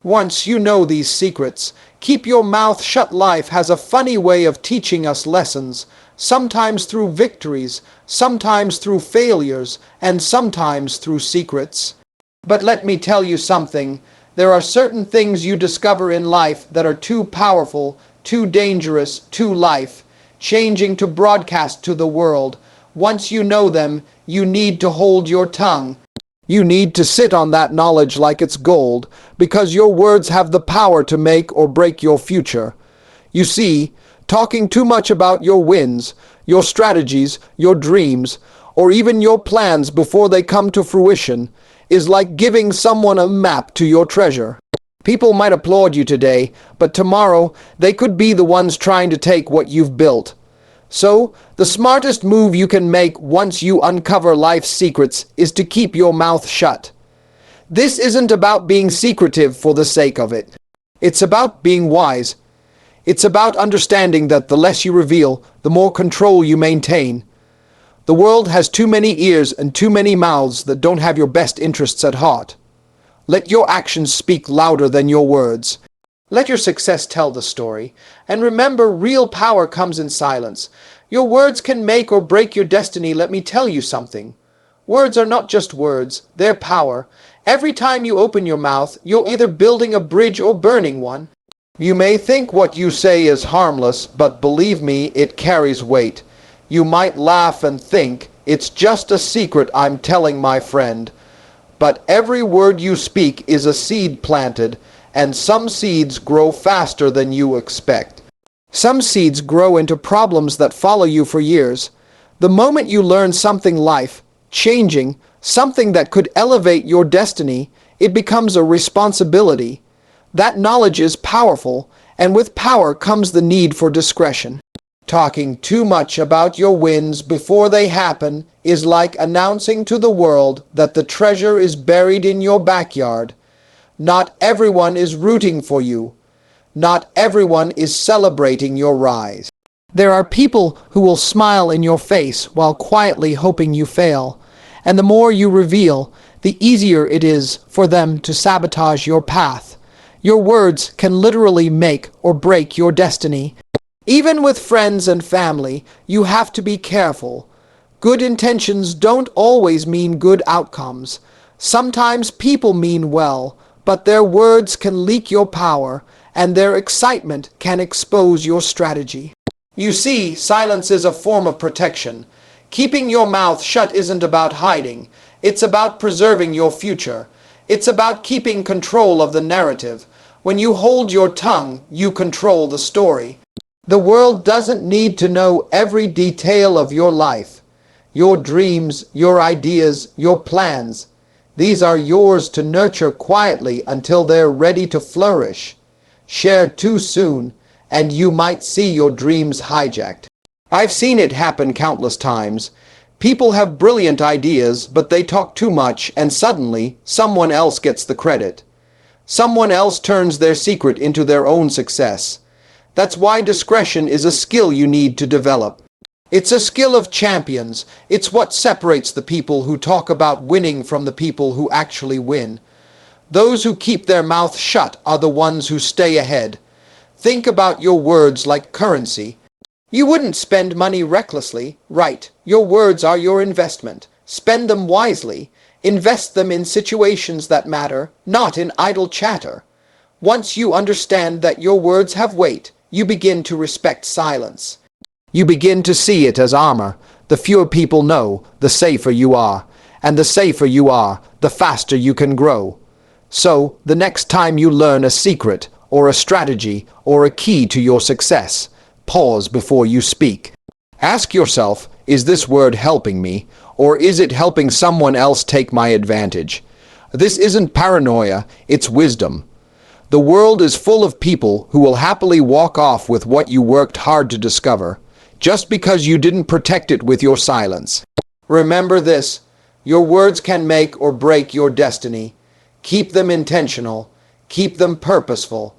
Once you know these secrets, keep your mouth shut. Life has a funny way of teaching us lessons, sometimes through victories, sometimes through failures, and sometimes through secrets. But let me tell you something. There are certain things you discover in life that are too powerful, too dangerous, too life-changing to broadcast to the world. Once you know them, you need to hold your tongue. You need to sit on that knowledge like it's gold, because your words have the power to make or break your future. You see, talking too much about your wins, your strategies, your dreams, or even your plans before they come to fruition is like giving someone a map to your treasure. People might applaud you today, but tomorrow they could be the ones trying to take what you've built. So, the smartest move you can make once you uncover life's secrets is to keep your mouth shut. This isn't about being secretive for the sake of it. It's about being wise. It's about understanding that the less you reveal, the more control you maintain. The world has too many ears and too many mouths that don't have your best interests at heart. Let your actions speak louder than your words. Let your success tell the story, and remember, real power comes in silence. Your words can make or break your destiny. Let me tell you something. Words are not just words, they're power. Every time you open your mouth, you're either building a bridge or burning one. You may think what you say is harmless, but believe me, it carries weight. You might laugh and think, it's just a secret I'm telling my friend. But every word you speak is a seed planted, and some seeds grow faster than you expect. Some seeds grow into problems that follow you for years. The moment you learn something life-changing, something that could elevate your destiny, it becomes a responsibility. That knowledge is powerful, and with power comes the need for discretion. Talking too much about your wins before they happen is like announcing to the world that the treasure is buried in your backyard. Not everyone is rooting for you. Not everyone is celebrating your rise. There are people who will smile in your face while quietly hoping you fail. And the more you reveal, the easier it is for them to sabotage your path. Your words can literally make or break your destiny. Even with friends and family, you have to be careful. Good intentions don't always mean good outcomes. Sometimes people mean well, but their words can leak your power, and their excitement can expose your strategy. You see, silence is a form of protection. Keeping your mouth shut isn't about hiding. It's about preserving your future. It's about keeping control of the narrative. When you hold your tongue, you control the story. The world doesn't need to know every detail of your life, your dreams, your ideas, your plans. These are yours to nurture quietly until they're ready to flourish. Share too soon, and you might see your dreams hijacked. I've seen it happen countless times. People have brilliant ideas, but they talk too much, and suddenly someone else gets the credit. Someone else turns their secret into their own success. That's why discretion is a skill you need to develop. It's a skill of champions. It's what separates the people who talk about winning from the people who actually win. Those who keep their mouth shut are the ones who stay ahead. Think about your words like currency. You wouldn't spend money recklessly, right? Your words are your investment. Spend them wisely. Invest them in situations that matter, not in idle chatter. Once you understand that your words have weight, you begin to respect silence. You begin to see it as armor. The fewer people know, the safer you are. And the safer you are, the faster you can grow. So, the next time you learn a secret, or a strategy, or a key to your success, pause before you speak. Ask yourself, is this word helping me, or is it helping someone else take my advantage? This isn't paranoia, it's wisdom. The world is full of people who will happily walk off with what you worked hard to discover, just because you didn't protect it with your silence. Remember this, your words can make or break your destiny. Keep them intentional, keep them purposeful,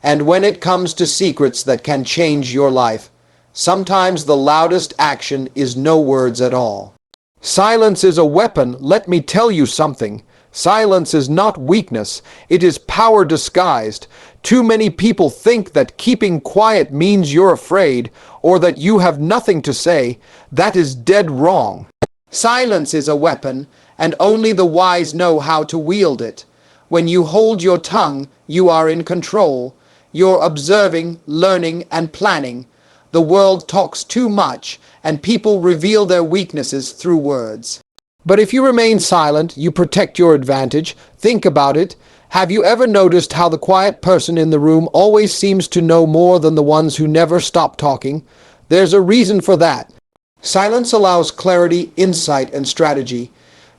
and when it comes to secrets that can change your life, sometimes the loudest action is no words at all. Silence is a weapon. Let me tell you something. Silence is not weakness, it is power disguised. Too many people think that keeping quiet means you're afraid, or that you have nothing to say. That is dead wrong. Silence is a weapon, and only the wise know how to wield it. When you hold your tongue, you are in control. You're observing, learning, and planning. The world talks too much, and people reveal their weaknesses through words. But if you remain silent, you protect your advantage. Think about it. Have you ever noticed how the quiet person in the room always seems to know more than the ones who never stop talking? There's a reason for that. Silence allows clarity, insight, and strategy.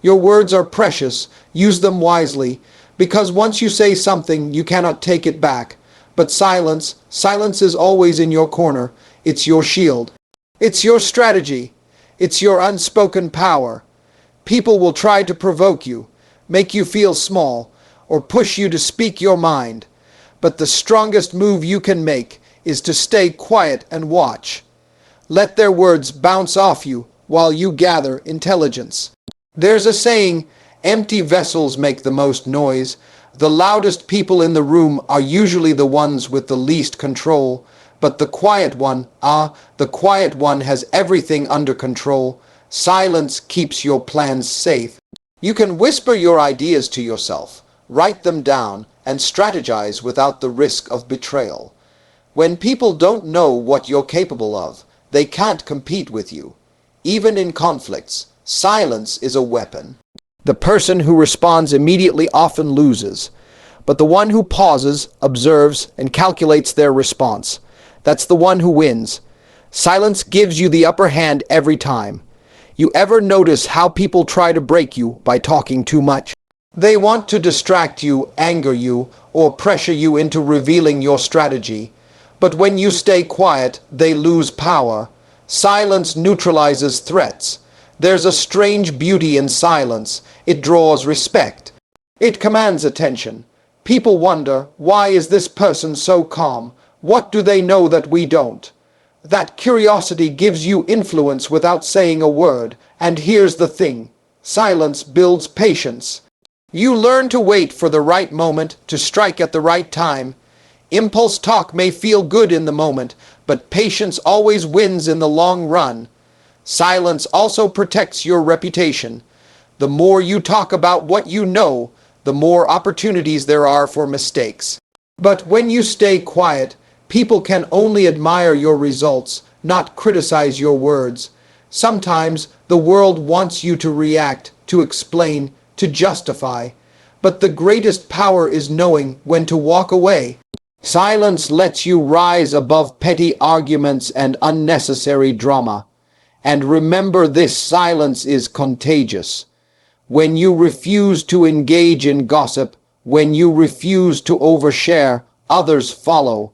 Your words are precious. Use them wisely, because once you say something, you cannot take it back. But silence is always in your corner. It's your shield. It's your strategy. It's your unspoken power. People will try to provoke you, make you feel small, or push you to speak your mind. But the strongest move you can make is to stay quiet and watch. Let their words bounce off you while you gather intelligence. There's a saying, empty vessels make the most noise. The loudest people in the room are usually the ones with the least control. But the quiet one has everything under control. Silence keeps your plans safe. You can whisper your ideas to yourself, write them down, and strategize without the risk of betrayal. When people don't know what you're capable of, they can't compete with you. Even in conflicts, silence is a weapon. The person who responds immediately often loses, but the one who pauses, observes, and calculates their response, that's the one who wins. Silence gives you the upper hand every time. You ever notice how people try to break you by talking too much? They want to distract you, anger you, or pressure you into revealing your strategy. But when you stay quiet, they lose power. Silence neutralizes threats. There's a strange beauty in silence. It draws respect. It commands attention. People wonder, why is this person so calm? What do they know that we don't? That curiosity gives you influence without saying a word. And here's the thing. Silence builds patience. You learn to wait for the right moment, to strike at the right time. Impulse talk may feel good in the moment, but patience always wins in the long run. Silence also protects your reputation. The more you talk about what you know, the more opportunities there are for mistakes. But when you stay quiet, people can only admire your results, not criticize your words. Sometimes the world wants you to react, to explain, to justify. But the greatest power is knowing when to walk away. Silence lets you rise above petty arguments and unnecessary drama. And remember, this silence is contagious. When you refuse to engage in gossip, when you refuse to overshare, others follow.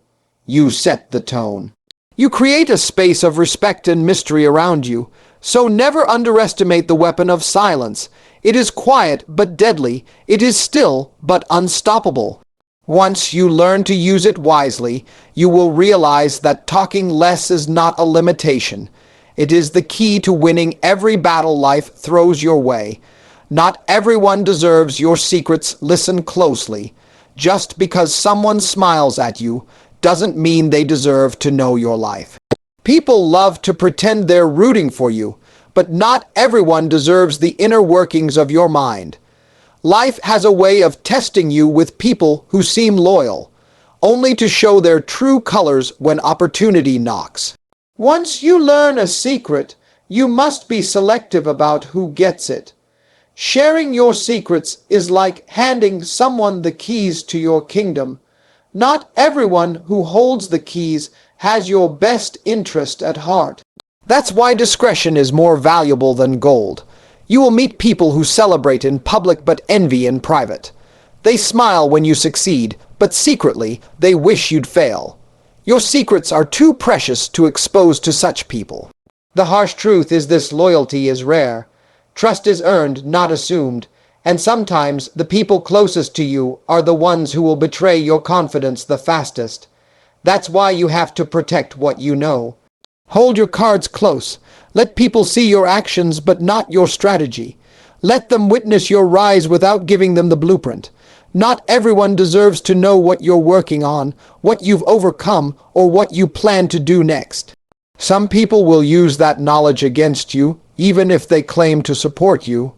You set the tone. You create a space of respect and mystery around you. So never underestimate the weapon of silence. It is quiet but deadly. It is still but unstoppable. Once you learn to use it wisely, you will realize that talking less is not a limitation. It is the key to winning every battle life throws your way. Not everyone deserves your secrets. Listen closely. Just because someone smiles at you doesn't mean they deserve to know your life. People love to pretend they're rooting for you, but not everyone deserves the inner workings of your mind. Life has a way of testing you with people who seem loyal, only to show their true colors when opportunity knocks. Once you learn a secret, you must be selective about who gets it. Sharing your secrets is like handing someone the keys to your kingdom. Not everyone who holds the keys has your best interest at heart. That's why discretion is more valuable than gold. You will meet people who celebrate in public but envy in private. They smile when you succeed, but secretly they wish you'd fail. Your secrets are too precious to expose to such people. The harsh truth is this: loyalty is rare. Trust is earned, not assumed. And sometimes the people closest to you are the ones who will betray your confidence the fastest. That's why you have to protect what you know. Hold your cards close. Let people see your actions but not your strategy. Let them witness your rise without giving them the blueprint. Not everyone deserves to know what you're working on, what you've overcome, or what you plan to do next. Some people will use that knowledge against you, even if they claim to support you.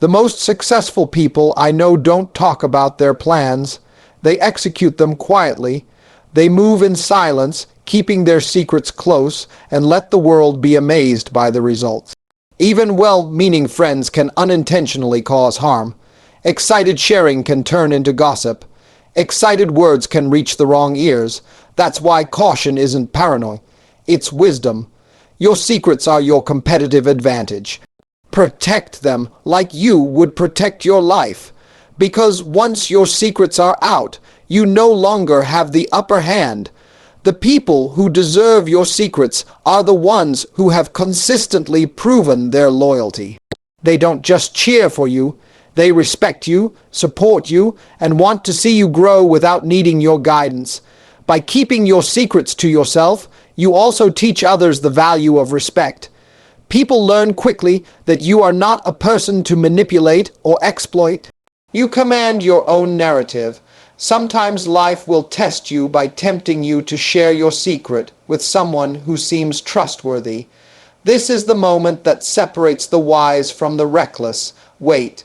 The most successful people I know don't talk about their plans. They execute them quietly. They move in silence, keeping their secrets close, and let the world be amazed by the results. Even well-meaning friends can unintentionally cause harm. Excited sharing can turn into gossip. Excited words can reach the wrong ears. That's why caution isn't paranoia. It's wisdom. Your secrets are your competitive advantage. Protect them like you would protect your life. Because once your secrets are out, you no longer have the upper hand. The people who deserve your secrets are the ones who have consistently proven their loyalty. They don't just cheer for you. They respect you, support you, and want to see you grow without needing your guidance. By keeping your secrets to yourself, you also teach others the value of respect. People learn quickly that you are not a person to manipulate or exploit. You command your own narrative. Sometimes life will test you by tempting you to share your secret with someone who seems trustworthy. This is the moment that separates the wise from the reckless. Wait.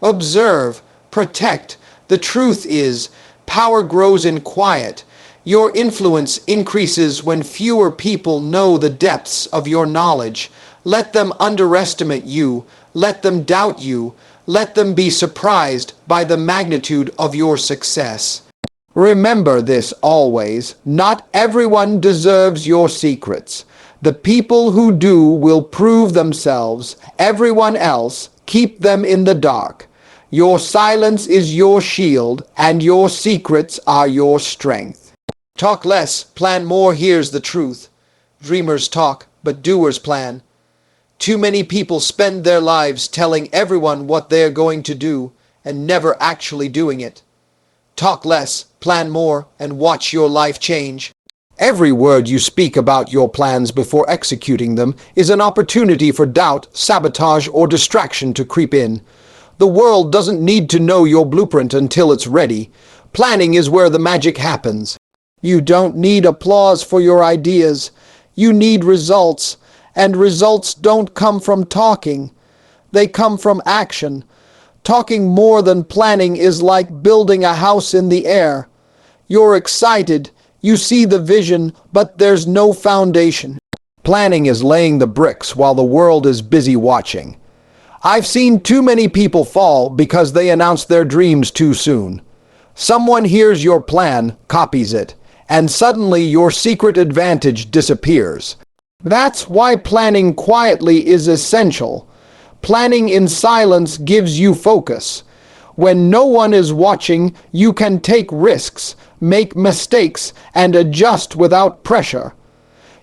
Observe. Protect. The truth is, power grows in quiet. Your influence increases when fewer people know the depths of your knowledge. Let them underestimate you. Let them doubt you. Let them be surprised by the magnitude of your success. Remember this always. Not everyone deserves your secrets. The people who do will prove themselves. Everyone else, keep them in the dark. Your silence is your shield, and your secrets are your strength. Talk less, plan more. Here's the truth. Dreamers talk, but doers plan. Too many people spend their lives telling everyone what they're going to do and never actually doing it. Talk less, plan more, and watch your life change. Every word you speak about your plans before executing them is an opportunity for doubt, sabotage, or distraction to creep in. The world doesn't need to know your blueprint until it's ready. Planning is where the magic happens. You don't need applause for your ideas. You need results. And results don't come from talking. They come from action. Talking more than planning is like building a house in the air. You're excited. You see the vision, but there's no foundation. Planning is laying the bricks while the world is busy watching. I've seen too many people fall because they announced their dreams too soon. Someone hears your plan, copies it, and suddenly your secret advantage disappears. That's why planning quietly is essential. Planning in silence gives you focus. When no one is watching, you can take risks, make mistakes, and adjust without pressure.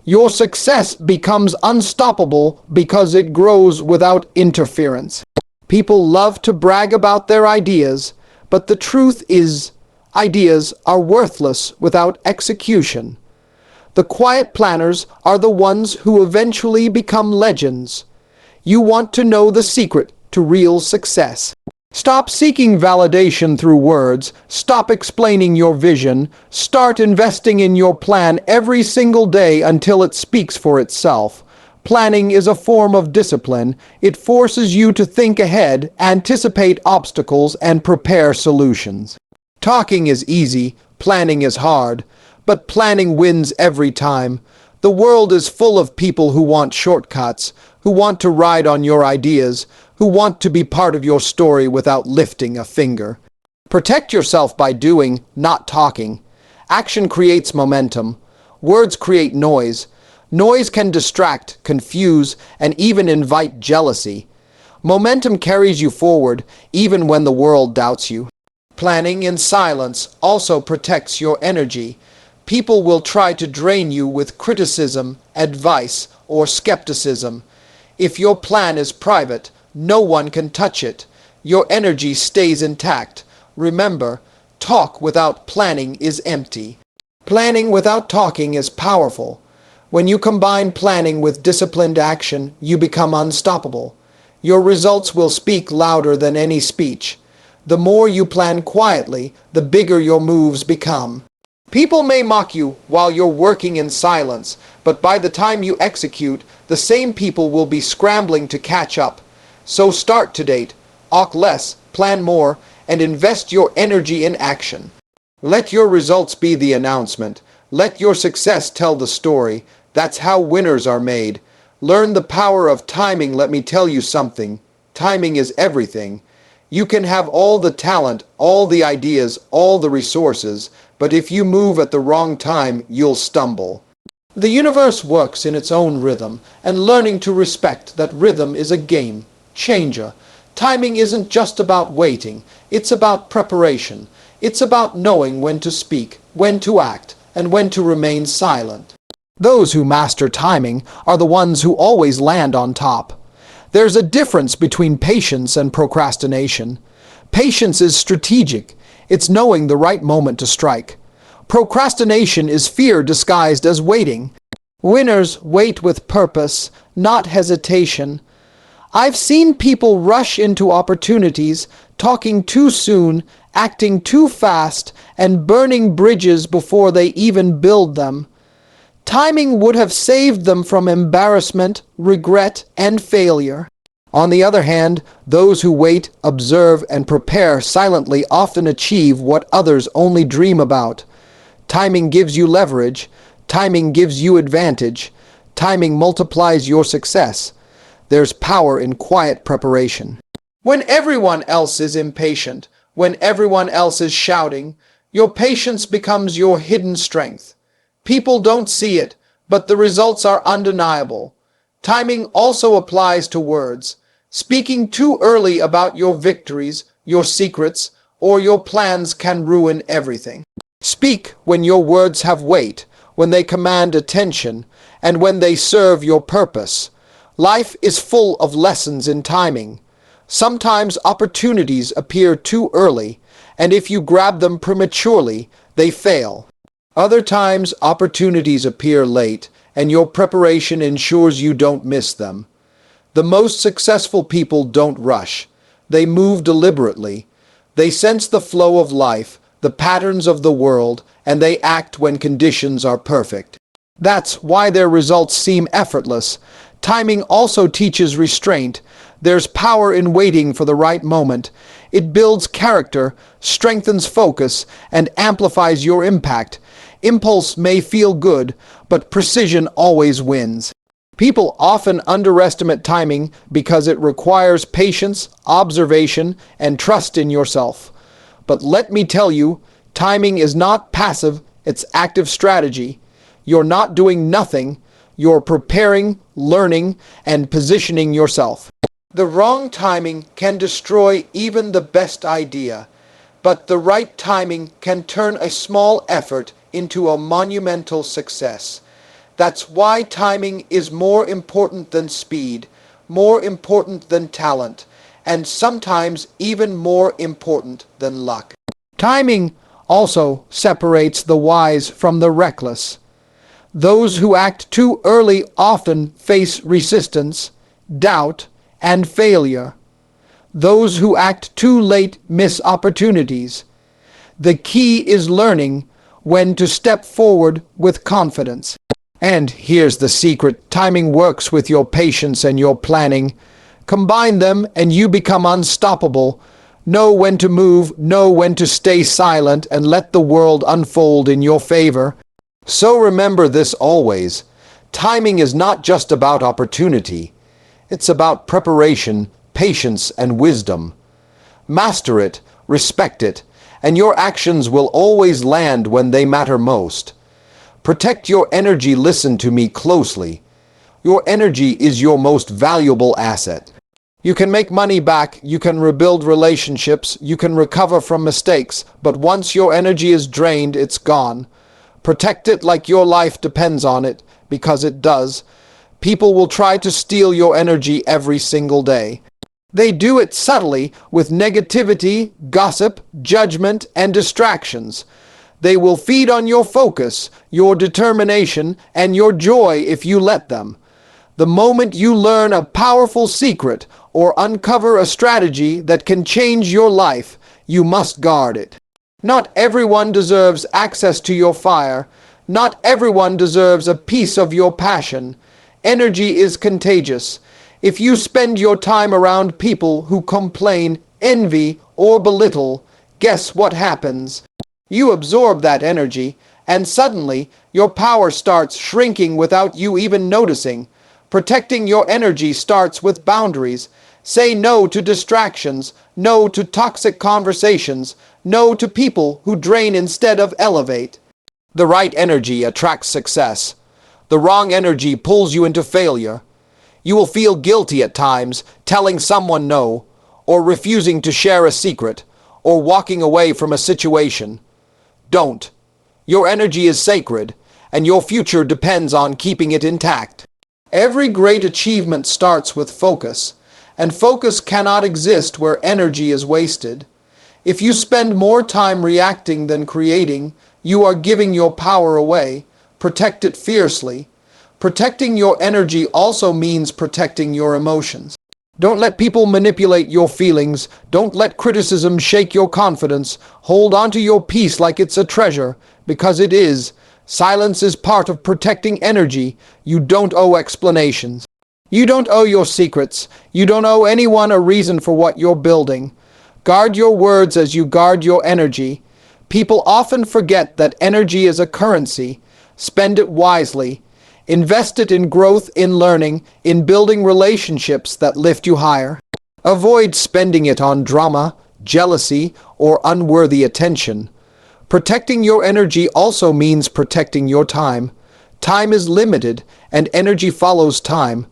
Your success becomes unstoppable because it grows without interference. People love to brag about their ideas, but the truth is, ideas are worthless without execution. The quiet planners are the ones who eventually become legends. You want to know the secret to real success. Stop seeking validation through words. Stop explaining your vision. Start investing in your plan every single day until it speaks for itself. Planning is a form of discipline. It forces you to think ahead, anticipate obstacles, and prepare solutions. Talking is easy. Planning is hard. But planning wins every time. The world is full of people who want shortcuts, who want to ride on your ideas, who want to be part of your story without lifting a finger. Protect yourself by doing, not talking. Action creates momentum. Words create noise. Noise can distract, confuse, and even invite jealousy. Momentum carries you forward, even when the world doubts you. Planning in silence also protects your energy. People will try to drain you with criticism, advice, or skepticism. If your plan is private, no one can touch it. Your energy stays intact. Remember, talk without planning is empty. Planning without talking is powerful. When you combine planning with disciplined action, you become unstoppable. Your results will speak louder than any speech. The more you plan quietly, the bigger your moves become. People may mock you while you're working in silence, but by the time you execute, the same people will be scrambling to catch up. So start today, talk less, plan more, and invest your energy in action. Let your results be the announcement. Let your success tell the story. That's how winners are made. Learn the power of timing. Let me tell you something. Timing is everything. You can have all the talent, all the ideas, all the resources, but if you move at the wrong time, you'll stumble. The universe works in its own rhythm, and learning to respect that rhythm is a game changer. Timing isn't just about waiting, it's about preparation. It's about knowing when to speak, when to act, and when to remain silent. Those who master timing are the ones who always land on top. There's a difference between patience and procrastination. Patience is strategic. It's knowing the right moment to strike. Procrastination is fear disguised as waiting. Winners wait with purpose, not hesitation. I've seen people rush into opportunities, talking too soon, acting too fast, and burning bridges before they even build them. Timing would have saved them from embarrassment, regret, and failure. On the other hand, those who wait, observe, and prepare silently often achieve what others only dream about. Timing gives you leverage. Timing gives you advantage. Timing multiplies your success. There's power in quiet preparation. When everyone else is impatient, when everyone else is shouting, your patience becomes your hidden strength. People don't see it, but the results are undeniable. Timing also applies to words. Speaking too early about your victories, your secrets, or your plans can ruin everything. Speak when your words have weight, when they command attention, and when they serve your purpose. Life is full of lessons in timing. Sometimes opportunities appear too early, and if you grab them prematurely, they fail. Other times, opportunities appear late, and your preparation ensures you don't miss them. The most successful people don't rush. They move deliberately. They sense the flow of life, the patterns of the world, and they act when conditions are perfect. That's why their results seem effortless. Timing also teaches restraint. There's power in waiting for the right moment. It builds character, strengthens focus, and amplifies your impact. Impulse may feel good, but precision always wins. People often underestimate timing because it requires patience, observation, and trust in yourself. But let me tell you, timing is not passive, it's active strategy. You're not doing nothing, you're preparing, learning, and positioning yourself. The wrong timing can destroy even the best idea, but the right timing can turn a small effort into a monumental success. That's why timing is more important than speed, more important than talent, and sometimes even more important than luck. Timing also separates the wise from the reckless. Those who act too early often face resistance, doubt, and failure. Those who act too late miss opportunities. The key is learning when to step forward with confidence. And here's the secret. Timing works with your patience and your planning. Combine them and you become unstoppable. Know when to move, know when to stay silent, and let the world unfold in your favor. So remember this always. Timing is not just about opportunity. It's about preparation, patience, and wisdom. Master it, respect it, and your actions will always land when they matter most. Protect your energy. Listen to me closely. Your energy is your most valuable asset. You can make money back, you can rebuild relationships, you can recover from mistakes, but once your energy is drained, it's gone. Protect it like your life depends on it, because it does. People will try to steal your energy every single day. They do it subtly with negativity, gossip, judgment, and distractions. They will feed on your focus, your determination, and your joy if you let them. The moment you learn a powerful secret, or uncover a strategy that can change your life, you must guard it. Not everyone deserves access to your fire. Not everyone deserves a piece of your passion. Energy is contagious. If you spend your time around people who complain, envy, or belittle, guess what happens? You absorb that energy, and suddenly your power starts shrinking without you even noticing. Protecting your energy starts with boundaries. Say no to distractions, no to toxic conversations, no to people who drain instead of elevate. The right energy attracts success. The wrong energy pulls you into failure. You will feel guilty at times, telling someone no, or refusing to share a secret, or walking away from a situation. Don't. Your energy is sacred, and your future depends on keeping it intact. Every great achievement starts with focus, and focus cannot exist where energy is wasted. If you spend more time reacting than creating, you are giving your power away. Protect it fiercely. Protecting your energy also means protecting your emotions. Don't let people manipulate your feelings. Don't let criticism shake your confidence. Hold on to your peace like it's a treasure, because it is. Silence is part of protecting energy. You don't owe explanations. You don't owe your secrets. You don't owe anyone a reason for what you're building. Guard your words as you guard your energy. People often forget that energy is a currency. Spend it wisely. Invest it in growth, in learning, in building relationships that lift you higher. Avoid spending it on drama, jealousy, or unworthy attention. Protecting your energy also means protecting your time. Time is limited, and energy follows time.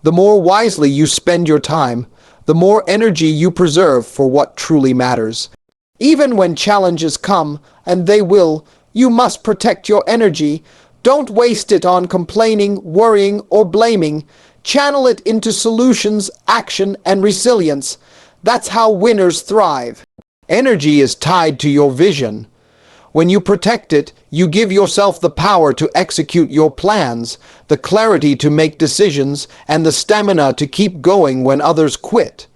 The more wisely you spend your time, the more energy you preserve for what truly matters. Even when challenges come, and they will, you must protect your energy. Don't waste it on complaining, worrying, or blaming. Channel it into solutions, action, and resilience. That's how winners thrive. Energy is tied to your vision. When you protect it, you give yourself the power to execute your plans, the clarity to make decisions, and the stamina to keep going when others quit.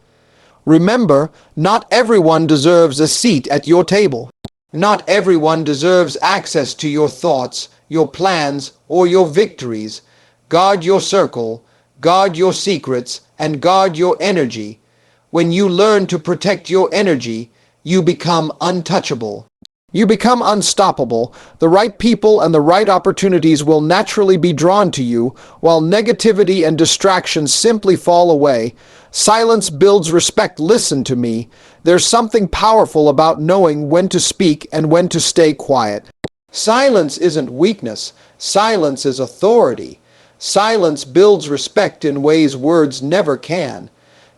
Remember, not everyone deserves a seat at your table. Not everyone deserves access to your thoughts, your plans, or your victories. Guard your circle, guard your secrets, and guard your energy. When you learn to protect your energy, you become untouchable. You become unstoppable. The right people and the right opportunities will naturally be drawn to you, while negativity and distractions simply fall away. Silence builds respect. Listen to me. There's something powerful about knowing when to speak and when to stay quiet. Silence isn't weakness. Silence is authority. Silence builds respect in ways words never can.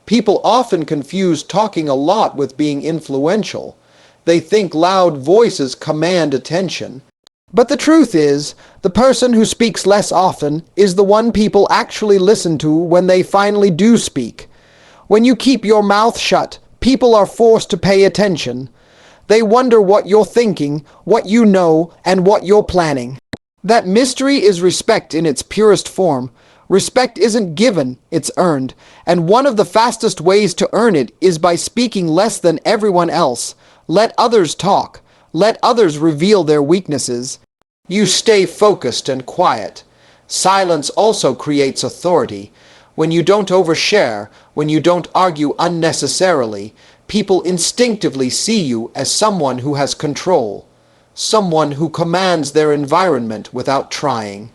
People often confuse talking a lot with being influential. They think loud voices command attention. But the truth is, the person who speaks less often is the one people actually listen to when they finally do speak. When you keep your mouth shut, people are forced to pay attention. They wonder what you're thinking, what you know, and what you're planning. That mystery is respect in its purest form. Respect isn't given, it's earned. And one of the fastest ways to earn it is by speaking less than everyone else. Let others talk. Let others reveal their weaknesses. You stay focused and quiet. Silence also creates authority. When you don't overshare, when you don't argue unnecessarily, people instinctively see you as someone who has control, someone who commands their environment without trying.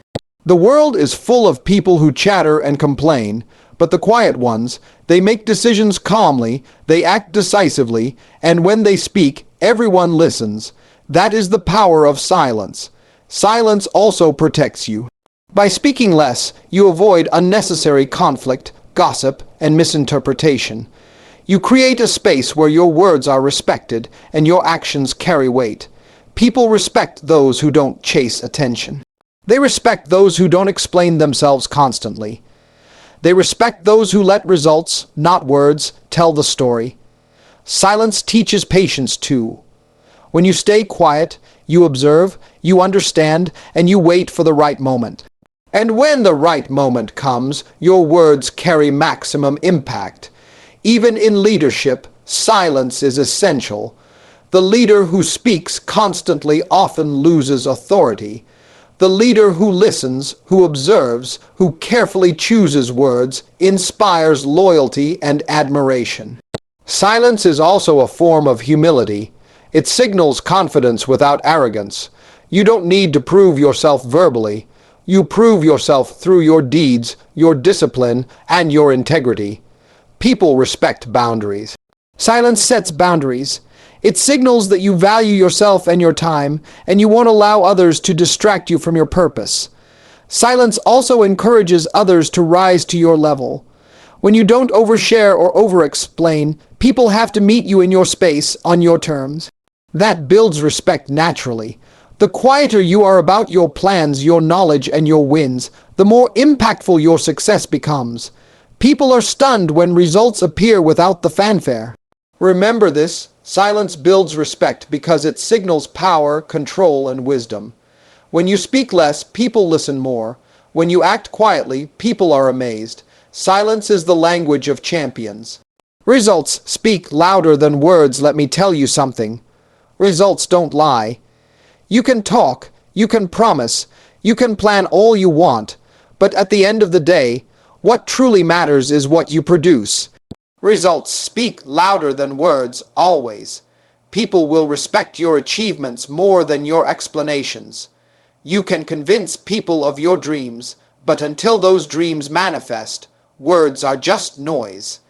The world is full of people who chatter and complain, but the quiet ones, they make decisions calmly, they act decisively, and when they speak, everyone listens. That is the power of silence. Silence also protects you. By speaking less, you avoid unnecessary conflict, gossip, and misinterpretation. You create a space where your words are respected and your actions carry weight. People respect those who don't chase attention. They respect those who don't explain themselves constantly. They respect those who let results, not words, tell the story. Silence teaches patience too. When you stay quiet, you observe, you understand, and you wait for the right moment. And when the right moment comes, your words carry maximum impact. Even in leadership, silence is essential. The leader who speaks constantly often loses authority. The leader who listens, who observes, who carefully chooses words, inspires loyalty and admiration. Silence is also a form of humility. It signals confidence without arrogance. You don't need to prove yourself verbally. You prove yourself through your deeds, your discipline, and your integrity. People respect boundaries. Silence sets boundaries. It signals that you value yourself and your time, and you won't allow others to distract you from your purpose. Silence also encourages others to rise to your level. When you don't overshare or over-explain, people have to meet you in your space on your terms. That builds respect naturally. The quieter you are about your plans, your knowledge, and your wins, the more impactful your success becomes. People are stunned when results appear without the fanfare. Remember this, silence builds respect because it signals power, control, and wisdom. When you speak less, people listen more. When you act quietly, people are amazed. Silence is the language of champions. Results speak louder than words, let me tell you something. Results don't lie. You can talk, you can promise, you can plan all you want, but at the end of the day, what truly matters is what you produce. Results speak louder than words, always. People will respect your achievements more than your explanations. You can convince people of your dreams, but until those dreams manifest, words are just noise.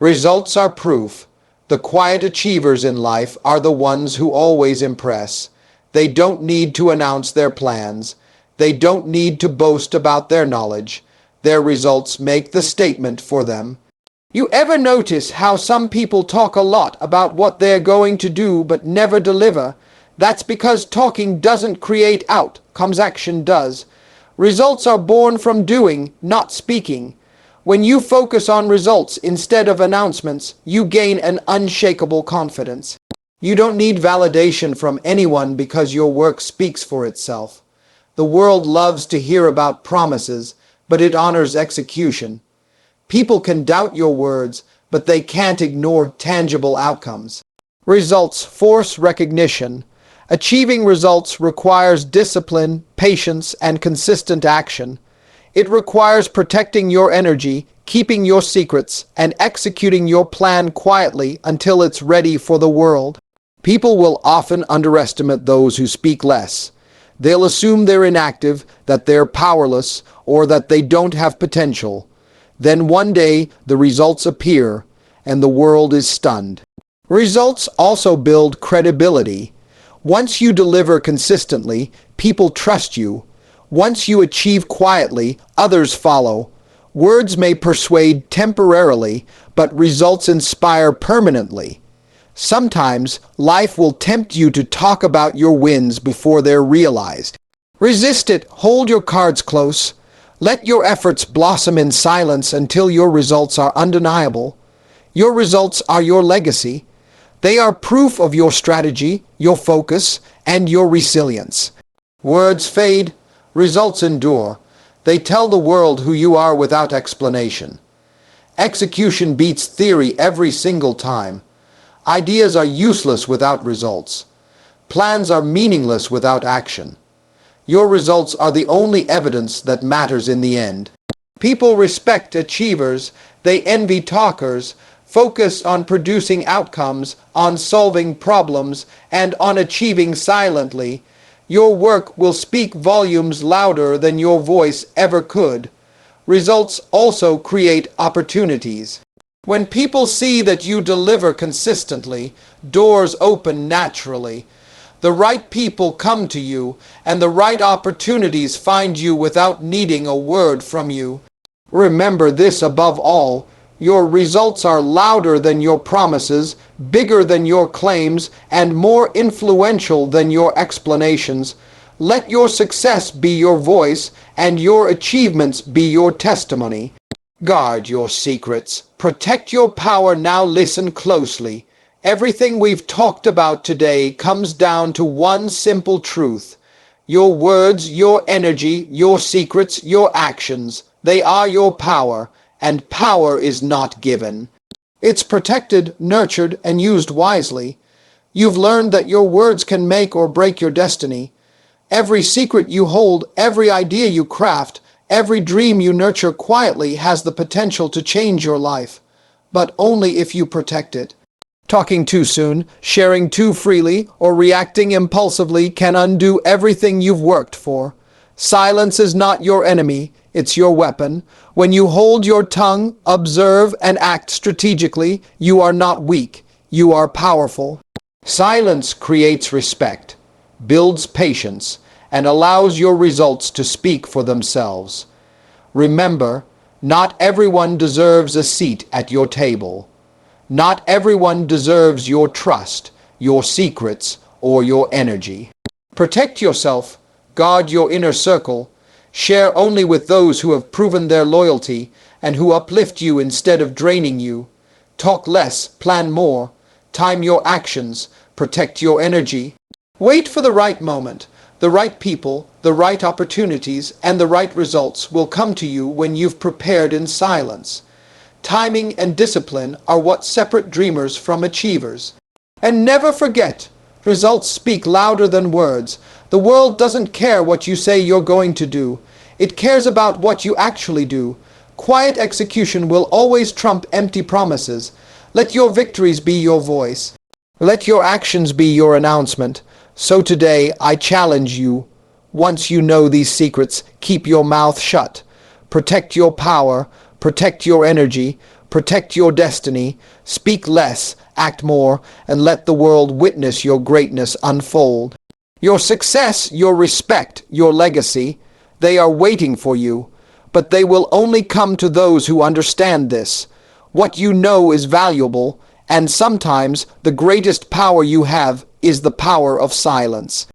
Results are proof. The quiet achievers in life are the ones who always impress. They don't need to announce their plans. They don't need to boast about their knowledge. Their results make the statement for them. You ever notice how some people talk a lot about what they're going to do but never deliver? That's because talking doesn't create outcomes, action does. Results are born from doing, not speaking. When you focus on results instead of announcements, you gain an unshakable confidence. You don't need validation from anyone because your work speaks for itself. The world loves to hear about promises, but it honors execution. People can doubt your words, but they can't ignore tangible outcomes. Results force recognition. Achieving results requires discipline, patience, and consistent action. It requires protecting your energy, keeping your secrets, and executing your plan quietly until it's ready for the world. People will often underestimate those who speak less. They'll assume they're inactive, that they're powerless, or that they don't have potential. Then one day, the results appear, and the world is stunned. Results also build credibility. Once you deliver consistently, people trust you. Once you achieve quietly, others follow. Words may persuade temporarily, but results inspire permanently. Sometimes, life will tempt you to talk about your wins before they're realized. Resist it, hold your cards close. Let your efforts blossom in silence until your results are undeniable. Your results are your legacy. They are proof of your strategy, your focus, and your resilience. Words fade, results endure. They tell the world who you are without explanation. Execution beats theory every single time. Ideas are useless without results. Plans are meaningless without action. Your results are the only evidence that matters in the end. People respect achievers, they envy talkers, focus on producing outcomes, on solving problems, and on achieving silently. Your work will speak volumes louder than your voice ever could. Results also create opportunities. When people see that you deliver consistently, doors open naturally. The right people come to you, and the right opportunities find you without needing a word from you. Remember this above all, your results are louder than your promises, bigger than your claims, and more influential than your explanations. Let your success be your voice, and your achievements be your testimony. Guard your secrets. Protect your power. Now listen closely. Everything we've talked about today comes down to one simple truth. Your words, your energy, your secrets, your actions, they are your power, and power is not given. It's protected, nurtured, and used wisely. You've learned that your words can make or break your destiny. Every secret you hold, every idea you craft, every dream you nurture quietly has the potential to change your life, but only if you protect it. Talking too soon, sharing too freely, or reacting impulsively can undo everything you've worked for. Silence is not your enemy, it's your weapon. When you hold your tongue, observe, and act strategically, you are not weak, you are powerful. Silence creates respect, builds patience, and allows your results to speak for themselves. Remember, not everyone deserves a seat at your table. Not everyone deserves your trust, your secrets, or your energy. Protect yourself, guard your inner circle, share only with those who have proven their loyalty and who uplift you instead of draining you. Talk less, plan more. Time your actions, protect your energy. Wait for the right moment. The right people, the right opportunities, and the right results will come to you when you've prepared in silence. Timing and discipline are what separate dreamers from achievers. And never forget, results speak louder than words. The world doesn't care what you say you're going to do. It cares about what you actually do. Quiet execution will always trump empty promises. Let your victories be your voice. Let your actions be your announcement. So today, I challenge you. Once you know these secrets, keep your mouth shut. Protect your power. Protect your energy. Protect your destiny. Speak less, act more, and let the world witness your greatness unfold. Your success, your respect, your legacy, they are waiting for you. But they will only come to those who understand this. What you know is valuable, and sometimes the greatest power you have is the power of silence.